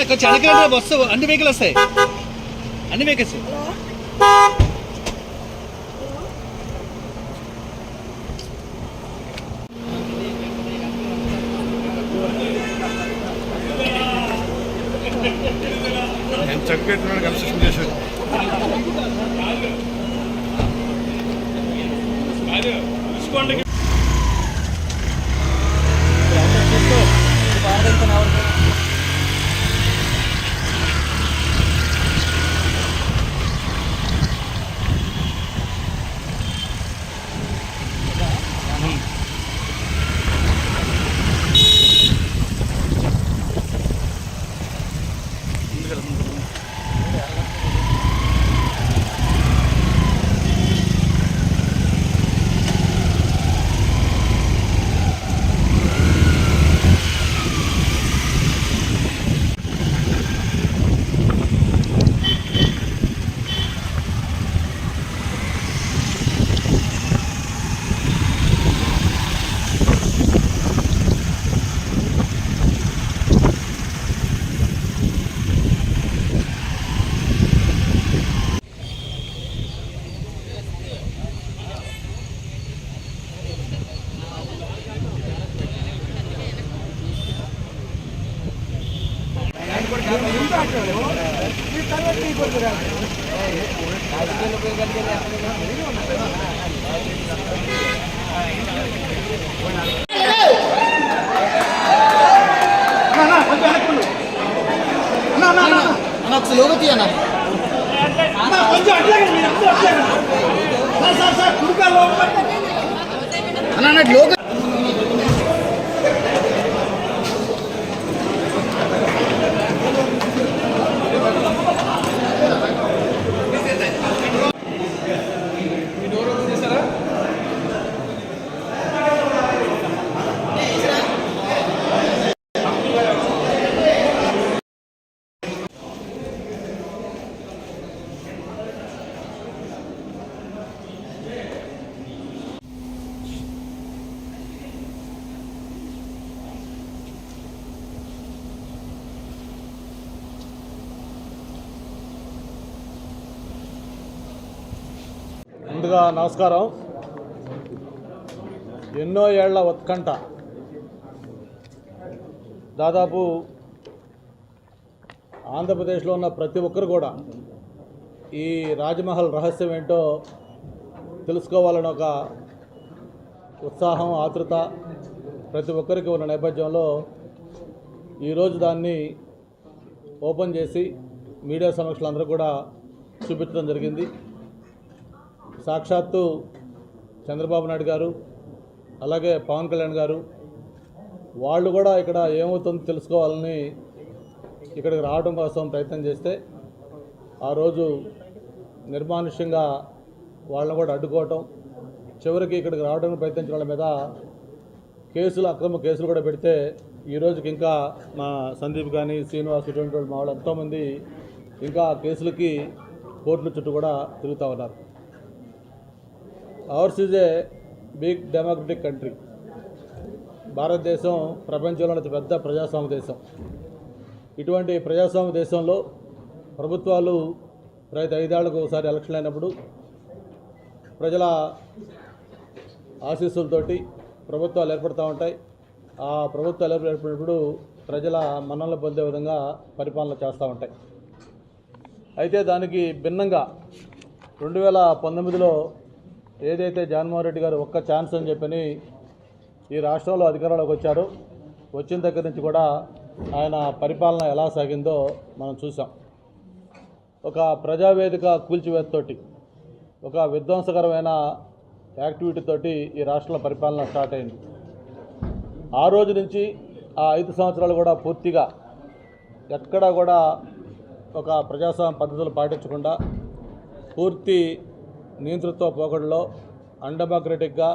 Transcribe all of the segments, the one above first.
కొంచెం వెనక బస్సు అన్ని వెహికల్ వస్తాయి, అన్ని వెహికల్స్. నేను చక్కగా కన్స్ట్రక్షన్ చేశాను. ముందుగా నమస్కారం. ఎన్నో ఏళ్ల ఉత్కంఠ, దాదాపు ఆంధ్రప్రదేశ్లో ఉన్న ప్రతి ఒక్కరు కూడా ఈ రాజ్మహల్ రహస్యం ఏంటో తెలుసుకోవాలని ఒక ఉత్సాహం, ఆతృత ప్రతి ఒక్కరికి ఉన్న నేపథ్యంలో ఈరోజు దాన్ని ఓపెన్ చేసి మీడియా సమక్షంలో అందరూ కూడా చూపించడం జరిగింది. సాక్షాత్తు చంద్రబాబు నాయుడు గారు, అలాగే పవన్ కళ్యాణ్ గారు వాళ్ళు కూడా ఇక్కడ ఏమవుతుందో తెలుసుకోవాలని ఇక్కడికి రావడం కోసం ప్రయత్నం చేస్తే ఆ రోజు నిర్మానుష్యంగా వాళ్ళని కూడా అడ్డుకోవటం, చివరికి ఇక్కడికి రావడానికి ప్రయత్నించిన వాళ్ళ మీద అక్రమ కేసులు కూడా పెడితే ఈరోజుకి ఇంకా మా సందీప్ కానీ, శ్రీనివాస్, ఇటువంటి వాళ్ళు మా వాళ్ళు ఎంతోమంది ఇంకా కేసులకి కోర్టుల చుట్టూ కూడా తిరుగుతూ ఉన్నారు. Ours is a big democratic country. భారతదేశం ప్రపంచంలోని అతి పెద్ద ప్రజాస్వామ్య దేశం. ఇటువంటి ప్రజాస్వామ్య దేశంలో ప్రభుత్వాలు ప్రతి 5 ఏళ్లకు ఒకసారి ఎలక్షన్ అయినప్పుడు ప్రజల ఆశీస్సులతోటి ప్రభుత్వాలు ఏర్పడుతూ ఉంటాయి. ఆ ప్రభుత్వాలు ఏర్పడినప్పుడు ప్రజల మన్ననలు పొందే విధంగా పరిపాలన చేస్తూ ఉంటాయి. అయితే దానికి భిన్నంగా 2019లో ఏదైతే జగన్మోహన్ రెడ్డి గారు ఒక్క ఛాన్స్ అని చెప్పని ఈ రాష్ట్రంలో అధికారంలోకి వచ్చారో, వచ్చిన దగ్గర నుంచి కూడా ఆయన పరిపాలన ఎలా సాగిందో మనం చూసాం. ఒక ప్రజావేదిక కూల్చివేతతోటి, ఒక విధ్వంసకరమైన యాక్టివిటీతోటి ఈ రాష్ట్రంలో పరిపాలన స్టార్ట్ అయింది. ఆ రోజు నుంచి ఆ 5 సంవత్సరాలు కూడా పూర్తిగా ఎక్కడా కూడా ఒక ప్రజాస్వామ్య పద్ధతులు పాటించకుండా పూర్తి నియంతృత్వ పోకడలో అన్డెమోక్రటిక్గా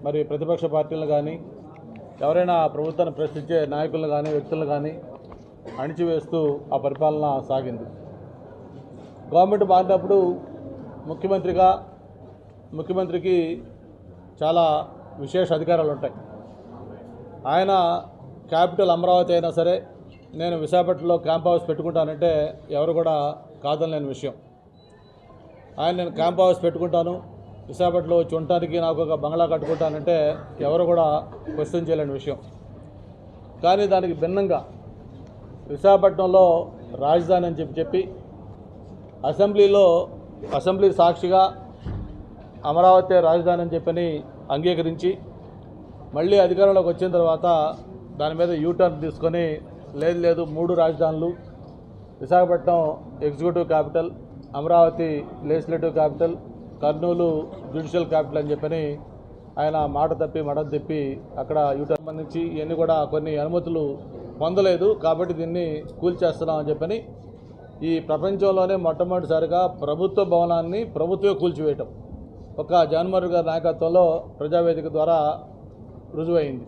మరి ప్రతిపక్ష పార్టీలను కానీ, ఎవరైనా ప్రభుత్వాన్ని ప్రశ్నించే నాయకులను కానీ, వ్యక్తులను కానీ అణిచివేస్తూ ఆ పరిపాలన సాగింది. గవర్నమెంట్ మారినప్పుడు ముఖ్యమంత్రికి చాలా విశేష అధికారాలు ఉంటాయి. ఆయన క్యాపిటల్ అమరావతి అయినా సరే, నేను విశాఖపట్నంలో క్యాంప్ హౌస్ పెట్టుకుంటానంటే ఎవరు కూడా కాదనలేని విషయం. నేను క్యాంప్ హౌస్ పెట్టుకుంటాను, విశాఖపట్నంలో వచ్చి ఉండటానికి నాకు ఒక బంగ్లా కట్టుకుంటానంటే ఎవరు కూడా క్వశ్చన్ చేయలేని విషయం. కానీ దానికి భిన్నంగా విశాఖపట్నంలో రాజధాని అని చెప్పి అసెంబ్లీ సాక్షిగా అమరావతి రాజధాని అని చెప్పని అంగీకరించి మళ్ళీ అధికారంలోకి వచ్చిన తర్వాత దాని మీద యూటర్న్ తీసుకొని లేదు 3 రాజధానులు, Visakhapatnam executive capital, Amaravati legislative capital, Kurnool judicial capital అని చెప్పని ఆయన మాట తప్పి మడం తిప్పి అక్కడ యూటర్న్ సంబంధించి ఇవన్నీ కూడా కొన్ని అనుమతులు పొందలేదు కాబట్టి దీన్ని కూల్చేస్తున్నామని చెప్పని ఈ ప్రపంచంలోనే మొట్టమొదటిసారిగా ప్రభుత్వ భవనాన్ని ప్రభుత్వమే కూల్చివేయటం ఒక జగన్మోహన్ రెడ్డి గారి నాయకత్వంలో ప్రజావేదిక ద్వారా రుజువైంది.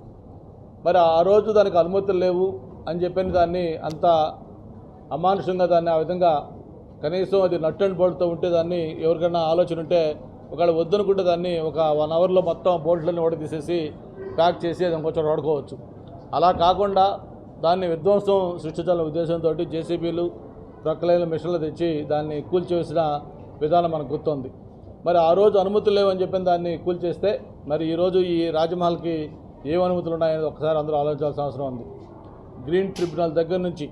మరి ఆ రోజు దానికి అనుమతులు లేవు అని చెప్పిన దాన్ని అంత అమానుషంగా దాన్ని ఆ విధంగా కనీసం అది నట్ అండ్ బోల్ట్తో ఉంటే దాన్ని ఎవరికైనా ఆలోచన ఉంటే ఒకవేళ వద్దనుకుంటే దాన్ని ఒక 1 అవర్లో మొత్తం బోల్ట్లన్నీ ఓడ తీసేసి ప్యాక్ చేసి అది ఇంకొంచెం వాడుకోవచ్చు. అలా కాకుండా దాన్ని విధ్వంసం సృష్టించాలనే ఉద్దేశంతో జేసీబీలు ప్రక్కలైన మిషన్లు తెచ్చి దాన్ని కూల్చేసిన విధానం మనకు గుర్తుంది. మరి ఆ రోజు అనుమతులు లేవని చెప్పిన దాన్ని కూల్చేస్తే మరి ఈరోజు ఈ రాజమహల్కి ఏం అనుమతులు ఉన్నాయనేది ఒకసారి అందరూ ఆలోచించాల్సిన అవసరం ఉంది. గ్రీన్ ట్రిబ్యునల్ దగ్గర నుంచి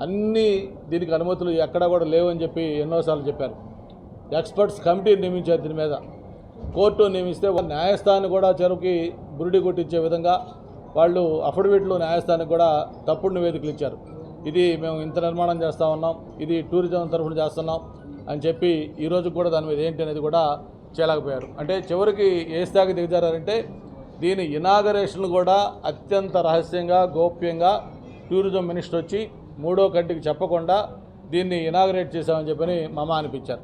అన్నీ దీనికి అనుమతులు ఎక్కడా కూడా లేవని చెప్పి ఎన్నోసార్లు చెప్పారు. ఎక్స్పర్ట్స్ కమిటీ నియమించారు దీని మీద. కోర్టు నియమిస్తే న్యాయస్థానం కూడా చెరువుకి బురిడి కొట్టించే విధంగా వాళ్ళు అఫిడవిట్లు న్యాయస్థానానికి కూడా తప్పుడు నివేదికలు ఇచ్చారు. ఇది మేము ఇంత నిర్మాణం చేస్తూ ఉన్నాం, ఇది టూరిజం తరఫున చేస్తున్నాం అని చెప్పి ఈరోజు కూడా దాని మీద ఏంటి అనేది కూడా చేయలేకపోయారు. అంటే చివరికి ఏ స్థాయికి దిగజారంటే దీని ఇనాగరేషన్ కూడా అత్యంత రహస్యంగా గోప్యంగా టూరిజం మినిస్టర్ వచ్చి 3వ కంటికి చెప్పకుండా దీన్ని ఇనాగరేట్ చేశామని చెప్పని మమ అనిపించారు.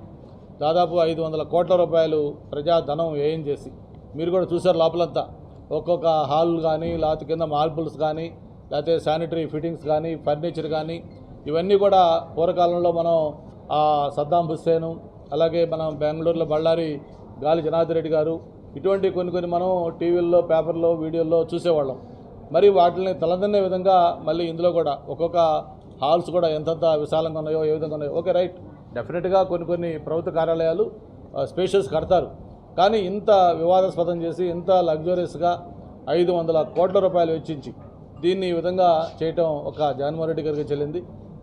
దాదాపు 500 కోట్ల రూపాయలు ప్రజాధనం వ్యయం చేసి మీరు కూడా చూశారు లోపలంతా ఒక్కొక్క హాల్ కానీ లేకపోతే కింద మార్బుల్స్ కానీ లేకపోతే శానిటరీ ఫిట్టింగ్స్ కానీ ఫర్నిచర్ కానీ ఇవన్నీ కూడా పూర్వకాలంలో మనం సద్దాం హుస్సేను అలాగే మనం బెంగళూరులో బళ్ళారి గాలి జనార్దన్ రెడ్డి గారు ఇటువంటి కొన్ని మనం టీవీల్లో పేపర్లో వీడియోల్లో చూసేవాళ్ళం. మరి వాటిని తలదన్నే విధంగా మళ్ళీ ఇందులో కూడా ఒక్కొక్క హాల్స్ కూడా ఎంతంత విశాలంగా ఉన్నాయో ఏ విధంగా ఉన్నాయో ఓకే రైట్ డెఫినెట్గా కొన్ని ప్రభుత్వ కార్యాలయాలు స్పేషియస్ కడతారు. కానీ ఇంత వివాదాస్పదం చేసి ఇంత లగ్జరియస్గా 500 కోట్ల రూపాయలు వెచ్చించి దీన్ని ఈ విధంగా చేయటం ఒక జగన్మోహన్ రెడ్డి గారికి చెల్లింది.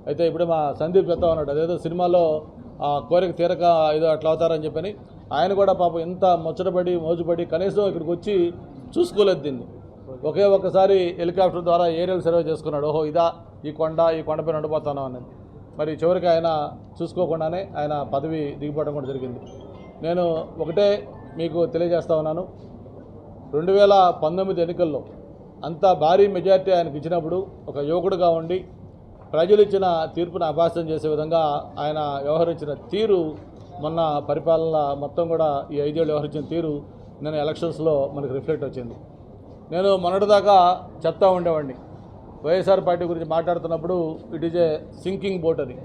అయితే ఇప్పుడు మా సందీప్ చెప్తా ఉన్నాడు అదేదో సినిమాలో కోరిక తీరక ఏదో అట్లా అవుతారని చెప్పని ఆయన కూడా పాపం ఎంత ముచ్చటపడి మోజుపడి కనీసం ఇక్కడికి వచ్చి చూసుకోలేదు దీన్ని. ఒక్కసారి హెలికాప్టర్ ద్వారా ఏరియల్ సర్వే చేసుకున్నాడు. ఓహో ఇదా ఈ కొండపైన ఉండిపోతాను అన్నది. మరి చివరికి ఆయన చూసుకోకుండానే ఆయన పదవి దిగిపోవడం కూడా జరిగింది. నేను ఒకటే మీకు తెలియజేస్తా ఉన్నాను, 2019 ఎన్నికల్లో అంత భారీ మెజార్టీ ఆయనకు ఇచ్చినప్పుడు ఒక యువకుడుగా ఉండి ప్రజలు ఇచ్చిన తీర్పును అభాసం చేసే విధంగా ఆయన వ్యవహరించిన తీరు మొన్న పరిపాలన మొత్తం కూడా ఈ 5 ఏళ్ళు వ్యవహరించిన తీరు నేను ఎలక్షన్స్లో మనకు రిఫ్లెక్ట్ వచ్చింది. నేను మొన్నటిదాకా చెప్తా ఉండేవాడిని వైఎస్ఆర్ పార్టీ గురించి మాట్లాడుతున్నప్పుడు it is a sinking boat అని.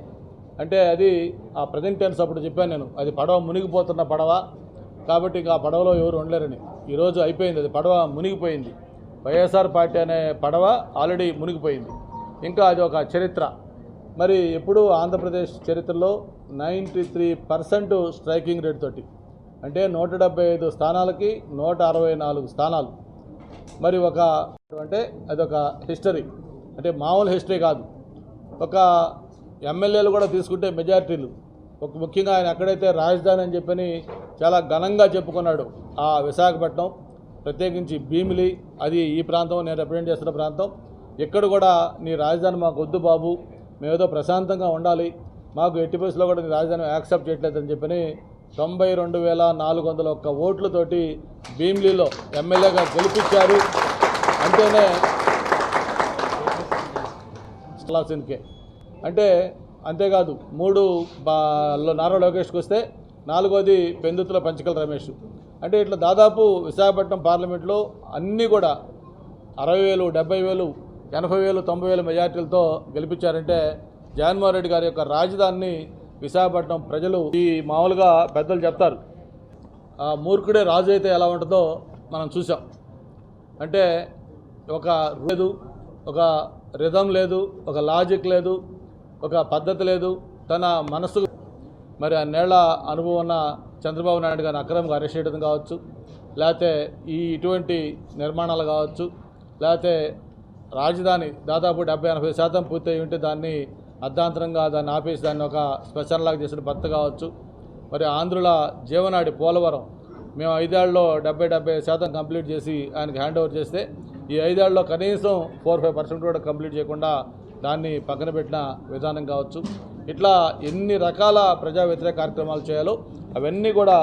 అంటే అది ఆ ప్రజెంట్ టెన్స్ అప్పుడు చెప్పాను నేను, అది పడవ మునిగిపోతున్న పడవ కాబట్టి ఇంకా ఆ పడవలో ఎవరు ఉండలేరని. ఈరోజు అయిపోయింది, అది పడవ మునిగిపోయింది. వైఎస్ఆర్ పార్టీ అనే పడవ ఆల్రెడీ మునిగిపోయింది. ఇంకా అది ఒక చరిత్ర. మరి ఎప్పుడు ఆంధ్రప్రదేశ్ చరిత్రలో 93% స్ట్రైకింగ్ రేట్ తోటి అంటే 175 స్థానాలకి 164 స్థానాలు. మరి అంటే అదొక హిస్టరీ, అంటే మామూలు హిస్టరీ కాదు. ఒక ఎమ్మెల్యేలు కూడా తీసుకుంటే మెజారిటీలు ముఖ్యంగా ఆయన ఎక్కడైతే రాజధాని అని చెప్పని చాలా ఘనంగా చెప్పుకున్నాడు ఆ విశాఖపట్నం, ప్రత్యేకించి భీమిలి, అది ఈ ప్రాంతం నేను రిప్రజెంట్ చేస్తున్న ప్రాంతం. ఎక్కడ కూడా నీ రాజధాని మాకు వద్దు బాబు, మేమేదో ప్రశాంతంగా ఉండాలి, మాకు ఎట్టి పరిస్థితుల్లో కూడా నీ రాజధాని యాక్సెప్ట్ చేయట్లేదని చెప్పని 92,401 ఓట్లతోటి భీమిలిలో ఎమ్మెల్యేగా గెలిపించారు. అంటేనే లాసిన్కే అంటే అంతేకాదు 3 నారా లోకేష్కి వస్తే 4వది పెందుతుల పంచకల రమేష్. అంటే ఇట్లా దాదాపు విశాఖపట్నం పార్లమెంట్లో అన్నీ కూడా 60,000, 70,000, 80,000, 90,000 మెజార్టీలతో గెలిపించారంటే జగన్మోహన్ రెడ్డి గారి యొక్క రాజధానిని విశాఖపట్నం ప్రజలు ఈ మామూలుగా పెద్దలు చెప్తారు మూర్ఖుడే రాజు అయితే ఎలా ఉంటుందో మనం చూసాం. అంటే ఒక రిథం లేదు, ఒక లాజిక్ లేదు, ఒక పద్ధతి లేదు. తన మనసు మరి అన్నేళ్ల అనుభవం ఉన్న చంద్రబాబు నాయుడు గారిని అక్రమంగా అరెస్ట్ చేయడం కావచ్చు, లేకపోతే ఇటువంటి నిర్మాణాలు కావచ్చు, లేకపోతే రాజధాని దాదాపు 70-80% పూర్తయి ఉంటే దాన్ని అర్ధాంతరంగా దాన్ని ఆపేసి దాన్ని ఒక స్పెషల్ లాగా చేసిన భర్త కావచ్చు. మరి ఆంధ్రుల జీవనాడి పోలవరం మేము 5 ఏళ్లలో 70% కంప్లీట్ చేసి ఆయనకి హ్యాండ్ ఓవర్ చేస్తే ఈ 5 ఏళ్లలో కనీసం 4-5% కూడా కంప్లీట్ చేయకుండా దాన్ని పక్కన పెట్టిన విధానం కావచ్చు. ఇట్లా ఎన్ని రకాల ప్రజా వ్యతిరేక కార్యక్రమాలు చేయాలో అవన్నీ కూడా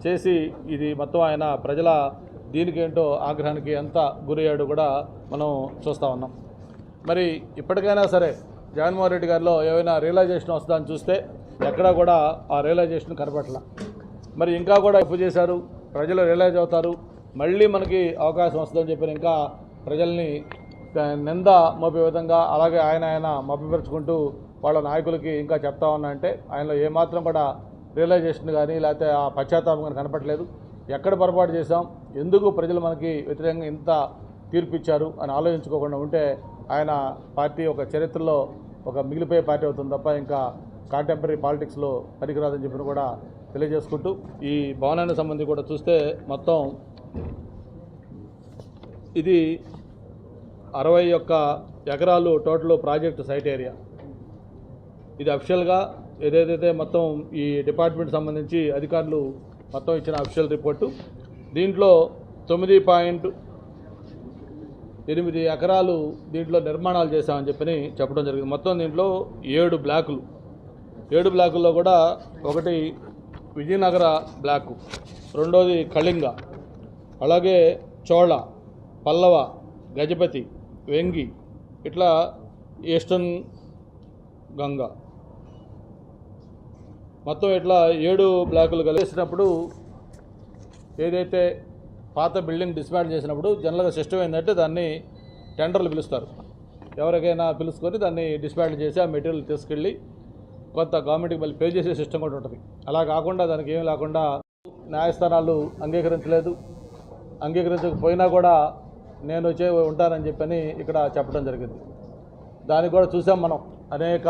చేసి ఇది మొత్తం ఆయన ప్రజల దీనికేంటో ఆగ్రహానికి ఎంత గురయ్యాడు కూడా మనం చూస్తూ ఉన్నాం. మరి ఇప్పటికైనా సరే జగన్మోహన్ రెడ్డి గారిలో ఏమైనా రియలైజేషన్ వస్తుందని చూస్తే ఎక్కడా కూడా ఆ రియలైజేషన్ కనపట్ల. మరి ఇంకా కూడా తప్పు చేశారు, ప్రజలు రియలైజ్ అవుతారు, మళ్ళీ మనకి అవకాశం వస్తుందని చెప్పి ఇంకా ప్రజల్ని నింద మోపే విధంగా అలాగే ఆయన మభ్యపరుచుకుంటూ వాళ్ళ నాయకులకి ఇంకా చెప్తా ఉన్నా అంటే ఆయనలో ఏమాత్రం కూడా రియలైజేషన్ కానీ లేకపోతే ఆ పశ్చాత్తాపం కానీ కనపట్లేదు. ఎక్కడ పొరపాటు చేశాం, ఎందుకు ప్రజలు మనకి వ్యతిరేకంగా ఇంత తీర్పిచ్చారు అని ఆలోచించుకోకుండా ఉంటే ఆయన పార్టీ ఒక చరిత్రలో ఒక మిగిలిపోయే పార్టీ అవుతుంది తప్ప ఇంకా కాంటెంపరీ పాలిటిక్స్లో పనికిరాదని చెప్పిన కూడా తెలియజేసుకుంటూ ఈ భవనానికి సంబంధించి కూడా చూస్తే మొత్తం ఇది 61 ఎకరాలు టోటల్ ప్రాజెక్ట్ సైట్ ఏరియా. ఇది అఫిషియల్గా ఏదైతే మొత్తం ఈ డిపార్ట్మెంట్ సంబంధించి అధికారులు మొత్తం ఇచ్చిన అఫిషియల్ రిపోర్టు. దీంట్లో 9.8 ఎకరాలు దీంట్లో నిర్మాణాలు చేశామని చెప్పడం జరిగింది. మొత్తం దీంట్లో 7 బ్లాకులు. 7 బ్లాకుల్లో కూడా ఒకటి విజయనగర బ్లాకు, రెండోది కళింగ, అలాగే చోళ, పల్లవ, గజపతి, వెంగి, ఇట్లా ఈస్టర్న్ గంగ, మొత్తం ఇట్లా 7 బ్లాకులు కలిసినప్పుడు ఏదైతే పాత బిల్డింగ్ డిస్మాంటిల్ చేసినప్పుడు జనరల్గా సిస్టమ్ ఏంటంటే దాన్ని టెండర్లు పిలుస్తారు. ఎవరికైనా పిలుచుకొని దాన్ని డిస్మాంటిల్ చేసి ఆ మెటీరియల్ తీసుకెళ్ళి కొంత గవర్నమెంట్కి మళ్ళీ పే చేసే సిస్టమ్ కూడా ఉంటుంది. అలా కాకుండా దానికి ఏమీ లేకుండా న్యాయస్థానాలు అంగీకరించలేదు, అంగీకరించకపోయినా కూడా నేను వచ్చే ఉంటానని చెప్పని ఇక్కడ చెప్పడం జరిగింది. దానికి కూడా చూసాం మనం. అనేక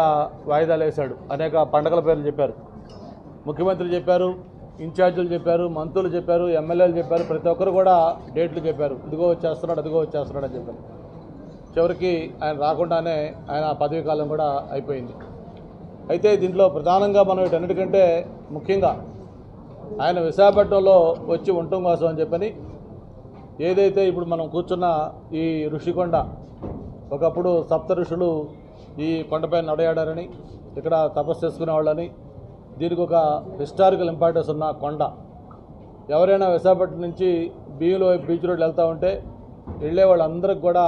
వాయిదాలు వేశాడు, అనేక పండగల పేర్లు చెప్పారు, ముఖ్యమంత్రి చెప్పారు, ఇన్ఛార్జీలు చెప్పారు, మంత్రులు చెప్పారు, ఎమ్మెల్యేలు చెప్పారు, ప్రతి ఒక్కరు కూడా డేట్లు చెప్పారు, ఇదిగో వచ్చేస్తున్నాడు అదిగో వచ్చేస్తున్నాడు అని చెప్పారు. చివరికి ఆయన రాకుండానే ఆయన పదవీ కాలం కూడా అయిపోయింది. అయితే దీంట్లో ప్రధానంగా మనం వీటన్నిటికంటే ముఖ్యంగా ఆయన విశాఖపట్నంలో వచ్చి ఉండటం కోసం అని చెప్పని ఏదైతే ఇప్పుడు మనం కూర్చున్న ఈ ఋషికొండ, ఒకప్పుడు సప్త ఋషులు ఈ కొండపైన నడయాడారని, ఇక్కడ తపస్సు చేసుకునేవాళ్ళని, దీనికి ఒక హిస్టారికల్ ఇంపార్టెన్స్ ఉన్న కొండ. ఎవరైనా విశాఖపట్నం నుంచి బీయూలో బీచ్ రోడ్లు వెళ్తూ ఉంటే వెళ్ళే వాళ్ళందరికి కూడా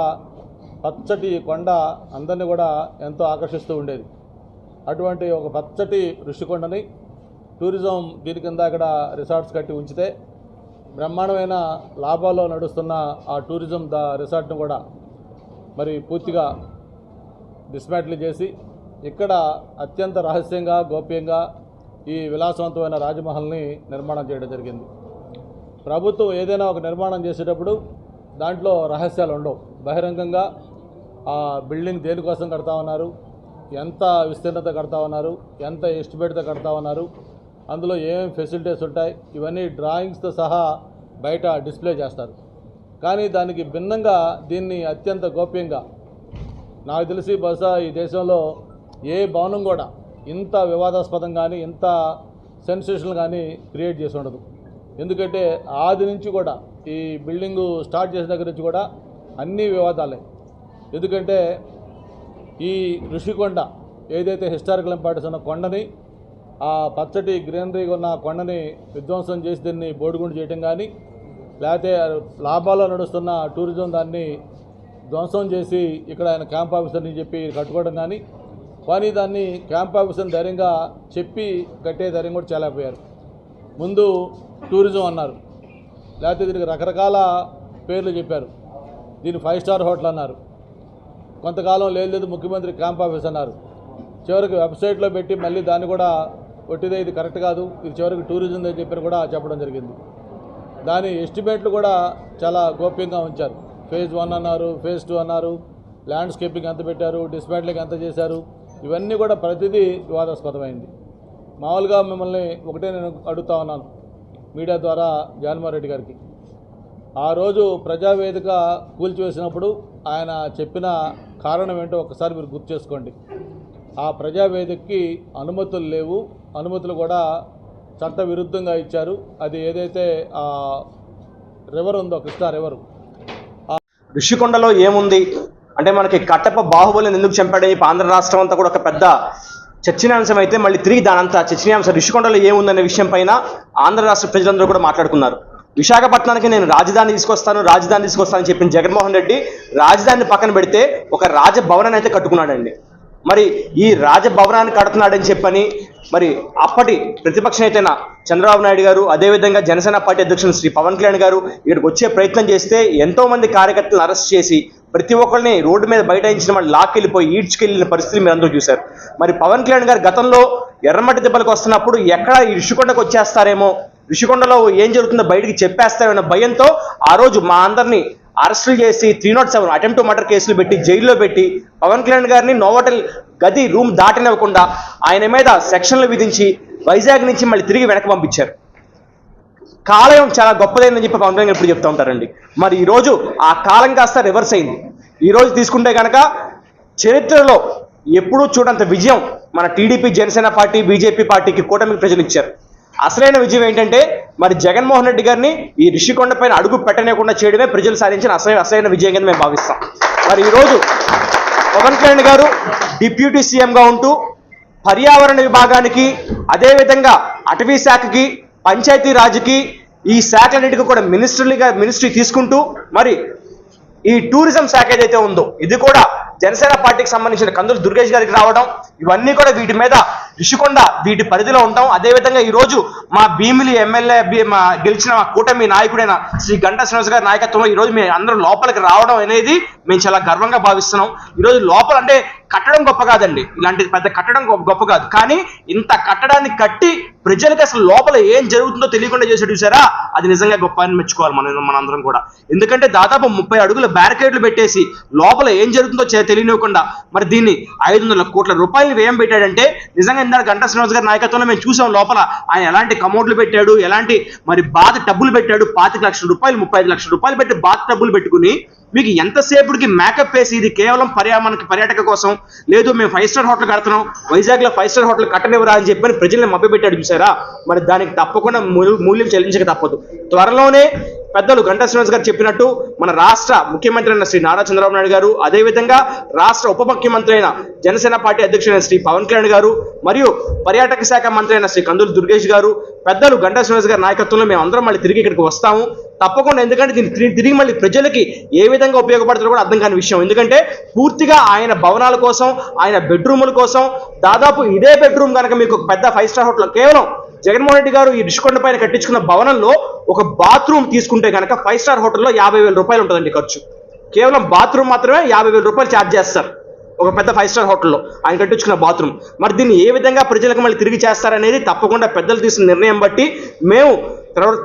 పచ్చటి కొండ అందరినీ కూడా ఎంతో ఆకర్షిస్తూ ఉండేది. అటువంటి ఒక పచ్చటి ఋషికొండని టూరిజం దీని కింద అక్కడ రిసార్ట్స్ కట్టి ఉంచితే బ్రహ్మాండమైన లాభాల్లో నడుస్తున్న ఆ టూరిజం రిసార్ట్ను కూడా మరి పూర్తిగా డిస్మాంటిల్ చేసి ఇక్కడ అత్యంత రహస్యంగా గోప్యంగా ఈ విలాసవంతమైన రాజమహల్ని నిర్మాణం చేయడం జరిగింది. ప్రభుత్వం ఏదైనా ఒక నిర్మాణం చేసేటప్పుడు దాంట్లో రహస్యాలు ఉండవు. బహిరంగంగా ఆ బిల్డింగ్ దేనికోసం కడతా ఉన్నారు, ఎంత విస్తీర్ణత కడతా ఉన్నారు, ఎంత ఎస్టిమేట్తో కడతా ఉన్నారు, అందులో ఏమేమి ఫెసిలిటీస్ ఉంటాయి, ఇవన్నీ డ్రాయింగ్స్తో సహా బయట డిస్ప్లే చేస్తారు. కానీ దానికి భిన్నంగా దీన్ని అత్యంత గోప్యంగా, నాకు తెలిసి బహుశా ఈ దేశంలో ఏ భవనం కూడా ఇంత వివాదాస్పదం కానీ ఇంత సెన్సేషనల్ కానీ క్రియేట్ చేసి ఉండదు. ఎందుకంటే ఆది నుంచి కూడా ఈ బిల్డింగు స్టార్ట్ చేసిన దగ్గర నుంచి కూడా అన్ని వివాదాలే. ఎందుకంటే ఈ ఋషికొండ ఏదైతే హిస్టారికల్ ఇంపార్టెన్స్ ఉన్న కొండని, ఆ పచ్చటి గ్రీనరీగా ఉన్న కొండని విధ్వంసం చేసి దీన్ని బోడిగుండు చేయడం కానీ, లేకపోతే లాభాల్లో నడుస్తున్న టూరిజం దాన్ని ధ్వంసం చేసి ఇక్కడ ఆయన క్యాంప్ ఆఫీసర్ని చెప్పి కట్టుకోవడం కానీ దాన్ని క్యాంప్ ఆఫీసర్ని ధైర్యంగా చెప్పి కట్టే ధైర్యం కూడా చేయలేకపోయారు. ముందు టూరిజం అన్నారు, లేకపోతే దీనికి రకరకాల పేర్లు చెప్పారు, దీన్ని 5 స్టార్ హోటల్ అన్నారు, కొంతకాలం లేదు ముఖ్యమంత్రి క్యాంప్ ఆఫీస్ అన్నారు, చివరికి వెబ్సైట్లో పెట్టి మళ్ళీ దాన్ని కూడా ఒట్టిదే ఇది కరెక్ట్ కాదు, ఇది చివరికి టూరిజం అని చెప్పి కూడా చెప్పడం జరిగింది. దాని ఎస్టిమేట్లు కూడా చాలా గోప్యంగా ఉంచారు. ఫేజ్ 1 అన్నారు, ఫేజ్ 2 అన్నారు, ల్యాండ్స్కేపింగ్ ఎంత పెట్టారు, డిస్మాంట్లింగ్ ఎంత చేశారు, ఇవన్నీ కూడా ప్రతిదీ వివాదాస్పదమైంది. మామూలుగా మిమ్మల్ని ఒకటే నేను అడుగుతా ఉన్నాను మీడియా ద్వారా జగన్మోహన్ రెడ్డి గారికి, ఆ రోజు ప్రజావేదిక కూల్చివేసినప్పుడు ఆయన చెప్పిన కారణం ఏంటో ఒకసారి మీరు గుర్తు చేసుకోండి. ఆ ప్రజావేదికకి అనుమతులు లేవు, అనుమతులు కూడా చట్ట విరుద్ధంగా ఇచ్చారు. అది ఏదైతే ఆ రివర్ ఉందో, కృష్ణా రివర్, ఋషికొండలో ఏముంది అంటే మనకి కట్టప్ప బాహుబలిని ఎందుకు చంపాడని ఆంధ్ర రాష్ట్రం అంతా కూడా ఒక పెద్ద చర్చనీయాంశం అయితే మళ్ళీ తిరిగి దానంతా చర్చనీయాంశం ఋషికొండలో ఏముందనే విషయం పైన ఆంధ్ర రాష్ట్ర ప్రజలందరూ కూడా మాట్లాడుకున్నారు. విశాఖపట్నానికి నేను రాజధాని తీసుకొస్తానని చెప్పిన జగన్మోహన్ రెడ్డి రాజధానిని పక్కన పెడితే ఒక రాజభవనాన్ని అయితే కట్టుకున్నాడండి. మరి ఈ రాజభవనాన్ని కడుతున్నాడని చెప్పని మరి అప్పటి ప్రతిపక్ష నేత చంద్రబాబు నాయుడు గారు, అదేవిధంగా జనసేన పార్టీ అధ్యక్షులు శ్రీ పవన్ కళ్యాణ్ గారు ఇక్కడికి వచ్చే ప్రయత్నం చేస్తే ఎంతోమంది కార్యకర్తలను అరెస్ట్ చేసి ప్రతి ఒక్కరిని రోడ్డు మీద బైఠాయించిన వాళ్ళు లాక్కెళ్ళిపోయి ఈడ్చుకెళ్ళిన పరిస్థితి మీరు అందరూ చూశారు. మరి పవన్ కళ్యాణ్ గారు గతంలో ఎర్రమట్టి దెబ్బలకు వస్తున్నప్పుడు ఎక్కడ ఈ ఋషికొండకు వచ్చేస్తారేమో, ఋషికొండలో ఏం జరుగుతుందో బయటికి చెప్పేస్తారన్న భయంతో ఆ రోజు మా అందరినీ అరెస్టులు చేసి 307 అటెంప్ట్ టు మర్డర్ కేసులు పెట్టి జైల్లో పెట్టి పవన్ కళ్యాణ్ గారిని నోవోటల్ గది రూమ్ దాటనివ్వకుండా ఆయన మీద సెక్షన్లు విధించి వైజాగ్ నుంచి మళ్ళీ తిరిగి వెనక్కి పంపించారు. కాలం చాలా గొప్పదైందని చెప్పి పవన్ కళ్యాణ్ ఇప్పుడు చెప్తూ ఉంటారండి. మరి ఈరోజు ఆ కాలం కాస్త రివర్స్ అయింది. ఈరోజు తీసుకుంటే కనుక చరిత్రలో ఎప్పుడూ చూడంత విజయం మన టీడీపీ, జనసేన పార్టీ, బీజేపీ పార్టీకి, కూటమికి ప్రజలు ఇచ్చారు. అసలైన విజయం ఏంటంటే మరి జగన్మోహన్ రెడ్డి గారిని ఈ ఋషికొండ పైన అడుగు పెట్టనివ్వకుండా చేయడమే ప్రజలు సాధించిన అసలైన విజయం కింద మేము భావిస్తాం. మరి ఈరోజు పవన్ కళ్యాణ్ గారు డిప్యూటీ సీఎంగా ఉంటూ పర్యావరణ విభాగానికి, అదేవిధంగా అటవీ శాఖకి, పంచాయతీ రాజ్కి, ఈ శాఖలన్నిటికీ కూడా మినిస్ట్రీ తీసుకుంటూ మరి ఈ టూరిజం శాఖ ఏదైతే ఉందో ఇది కూడా జనసేన పార్టీకి సంబంధించిన కందులు దుర్గేష్ గారికి రావడం, ఇవన్నీ కూడా వీటి మీద ఋషికొండ వీటి పరిధిలో ఉంటాం. అదేవిధంగా ఈరోజు మా భీమిలి ఎమ్మెల్యే గెలిచిన మా కూటమి నాయకుడైన శ్రీ గంటా శ్రీనివాస్ గారి నాయకత్వంలో ఈరోజు మేము అందరూ లోపలికి రావడం అనేది మేము చాలా గర్వంగా భావిస్తున్నాం. ఈరోజు లోపల అంటే కట్టడం గొప్ప కాదండి, ఇలాంటి పెద్ద కట్టడం గొప్ప కాదు, కానీ ఇంత కట్టడాన్ని కట్టి ప్రజలకు అసలు లోపల ఏం జరుగుతుందో తెలియకుండా చేసేది చూసారా, అది నిజంగా గొప్ప అని మెచ్చుకోవాలి మనందరం కూడా. ఎందుకంటే దాదాపు 30 అడుగుల బ్యారికేడ్లు పెట్టేసి లోపల ఏం జరుగుతుందో తెలియనివ్వకుండా మరి దీన్ని 500 కోట్ల రూపాయలు వ్యయం పెట్టాడంటే నిజంగా ఇందాక గంటా శ్రీనివాస్ గారి నాయకత్వంలో మేము చూసాం. లోపల ఆయన ఎలాంటి కమోడ్లు పెట్టాడు, ఎలాంటి మరి బాత్ టబ్బులు పెట్టాడు, 25 లక్షల రూపాయలు 35 లక్షల రూపాయలు పెట్టి బాత్ టబ్బులు పెట్టుకుని మీకు ఎంతసేపుడికి మేకప్ వేసి ఇది కేవలం పర్యాటక కోసం, లేదు మేము 5 స్టార్ హోటల్ కడుతున్నాం, వైజాగ్లో 5 స్టార్ హోటల్ కట్టనివ్వరా అని చెప్పని ప్రజల్ని మభ్యపెట్టాడు చూసారా. మరి దానికి తప్పకుండా మూల్యం చెల్లించక తప్పదు. త్వరలోనే పెద్దలు గంటా శ్రీనివాస్ గారు చెప్పినట్టు మన రాష్ట్ర ముఖ్యమంత్రి అయిన శ్రీ నారా చంద్రబాబు నాయుడు గారు, అదేవిధంగా రాష్ట్ర ఉప ముఖ్యమంత్రి అయిన జనసేన పార్టీ అధ్యక్షుడైన శ్రీ పవన్ కళ్యాణ్ గారు, మరియు పర్యాటక శాఖ మంత్రి అయిన శ్రీ కందులు దుర్గేష్ గారు, పెద్దలు గంటా శ్రీనివాస్ గారి నాయకత్వంలో మేము అందరం మళ్ళీ తిరిగి ఇక్కడికి వస్తాము తప్పకుండా. ఎందుకంటే దీన్ని తిరిగి మళ్ళీ ప్రజలకి ఏ విధంగా ఉపయోగపడుతుందో కూడా అర్థం కాని విషయం. ఎందుకంటే పూర్తిగా ఆయన భవనాల కోసం, ఆయన బెడ్రూముల కోసం, దాదాపు ఇదే బెడ్రూమ్ కనుక మీకు పెద్ద 5 స్టార్ హోటల్ కేవలం జగన్మోహన్ రెడ్డి గారు ఈ ఋషికొండ పైన కట్టించుకున్న భవనంలో ఒక బాత్రూమ్ తీసుకుంటే కనుక 5 స్టార్ హోటల్లో 50,000 రూపాయలు ఉంటుందండి ఖర్చు. కేవలం బాత్రూమ్ మాత్రమే 50,000 రూపాయలు ఛార్జ్ చేస్తారు ఒక పెద్ద 5 స్టార్ హోటల్లో ఆయన కట్టించుకున్న బాత్రూమ్. మరి దీన్ని ఏ విధంగా ప్రజలకు మళ్ళీ తిరిగి చేస్తారనేది తప్పకుండా పెద్దలు తీసుకున్న నిర్ణయం బట్టి మేము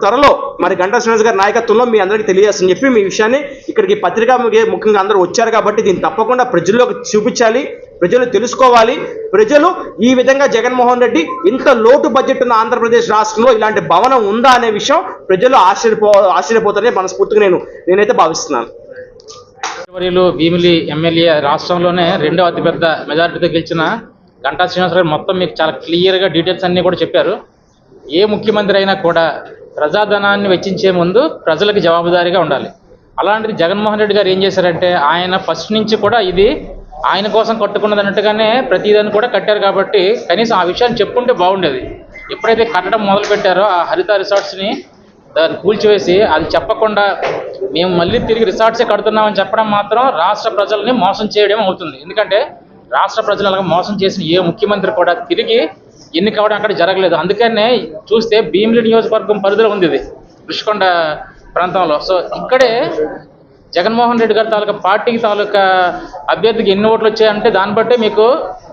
త్వరలో మరి గంటా శ్రీనివాస్ గారి నాయకత్వంలో మీ అందరికీ తెలియజేస్తని చెప్పి మీ విషయాన్ని ఇక్కడికి పత్రికా ముఖ్యంగా అందరూ వచ్చారు కాబట్టి దీన్ని తప్పకుండా ప్రజల్లోకి చూపించాలి, ప్రజలు తెలుసుకోవాలి. ప్రజలు ఈ విధంగా జగన్మోహన్ రెడ్డి ఇంత లోటు బడ్జెట్ ఉన్న ఆంధ్రప్రదేశ్ రాష్ట్రంలో ఇలాంటి భవనం ఉందా అనే విషయం ప్రజలు ఆశ్చర్యపోతారని మనస్ఫూర్తిగా నేనైతే భావిస్తున్నాను. భీమిలి ఎమ్మెల్యే రాష్ట్రంలోనే 2వ అతిపెద్ద మెజారిటీతో గెలిచిన గంటా శ్రీనివాస్ గారు మొత్తం మీకు చాలా క్లియర్గా డీటెయిల్స్ అన్నీ కూడా చెప్పారు. ఏ ముఖ్యమంత్రి అయినా కూడా ప్రజాధనాన్ని వెచ్చించే ముందు ప్రజలకు జవాబుదారీగా ఉండాలి. అలాంటిది జగన్మోహన్ రెడ్డి గారు ఏం చేశారంటే ఆయన ఫస్ట్ నుంచి కూడా ఇది ఆయన కోసం కట్టుకున్నది అన్నట్టుగానే ప్రతిదాన్ని కూడా కట్టారు. కాబట్టి కనీసం ఆ విషయాన్ని చెప్పుకుంటే బాగుండేది. ఎప్పుడైతే కట్టడం మొదలు పెట్టారో ఆ హరిత రిసార్ట్స్ని దాన్ని కూల్చివేసి అది చెప్పకుండా మేము మళ్ళీ తిరిగి రిసార్ట్సే కడుతున్నామని చెప్పడం మాత్రం రాష్ట్ర ప్రజల్ని మోసం చేయడం అవుతుంది. ఎందుకంటే రాష్ట్ర ప్రజలు అలాగే మోసం చేసిన ఏ ముఖ్యమంత్రి కూడా తిరిగి ఎన్నిక అవ్వడం అక్కడ జరగలేదు. అందుకనే చూస్తే భీమిలి నియోజకవర్గం పరిధిలో ఉంది ఇది ఋషికొండ ప్రాంతంలో. సో ఇక్కడే జగన్మోహన్ రెడ్డి గారి తాలూకా పార్టీకి తాలూకా అభ్యర్థికి ఎన్ని ఓట్లు వచ్చాయంటే దాన్ని బట్టి మీకు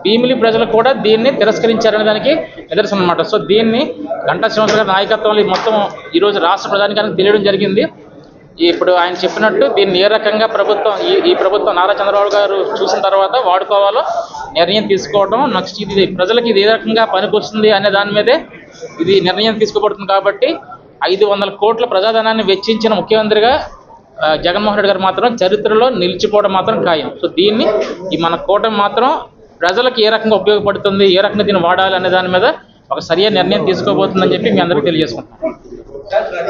భీమిలి ప్రజలు కూడా దీన్ని తిరస్కరించారనే దానికి నిదర్శనం అన్నమాట. సో దీన్ని గంటా శ్రీనివాస్ గారి నాయకత్వంలో మొత్తం ఈరోజు రాష్ట్ర ప్రధానికానికి తెలియడం జరిగింది. ఇప్పుడు ఆయన చెప్పినట్టు దీన్ని ఏ రకంగా ప్రభుత్వం ఈ ప్రభుత్వం నారా చంద్రబాబు గారు చూసిన తర్వాత వాడుకోవాలో నిర్ణయం తీసుకోవడం, నెక్స్ట్ ఇది ప్రజలకు ఇది ఏ రకంగా పనికొస్తుంది అనే దాని మీదే ఇది నిర్ణయం తీసుకోబడుతుంది. కాబట్టి 500 కోట్ల ప్రజాధనాన్ని వెచ్చించిన ముఖ్యమంత్రిగా జగన్మోహన్ రెడ్డి గారు మాత్రం చరిత్రలో నిలిచిపోవడం మాత్రం ఖాయం. సో దీన్ని మన కూటమి మాత్రం ప్రజలకు ఏ రకంగా ఉపయోగపడుతుంది, ఏ రకంగా దీన్ని వాడాలి అనే దాని మీద ఒక సరైన నిర్ణయం తీసుకోబోతుందని చెప్పి మీ అందరికీ తెలియజేసుకుంటున్నాం.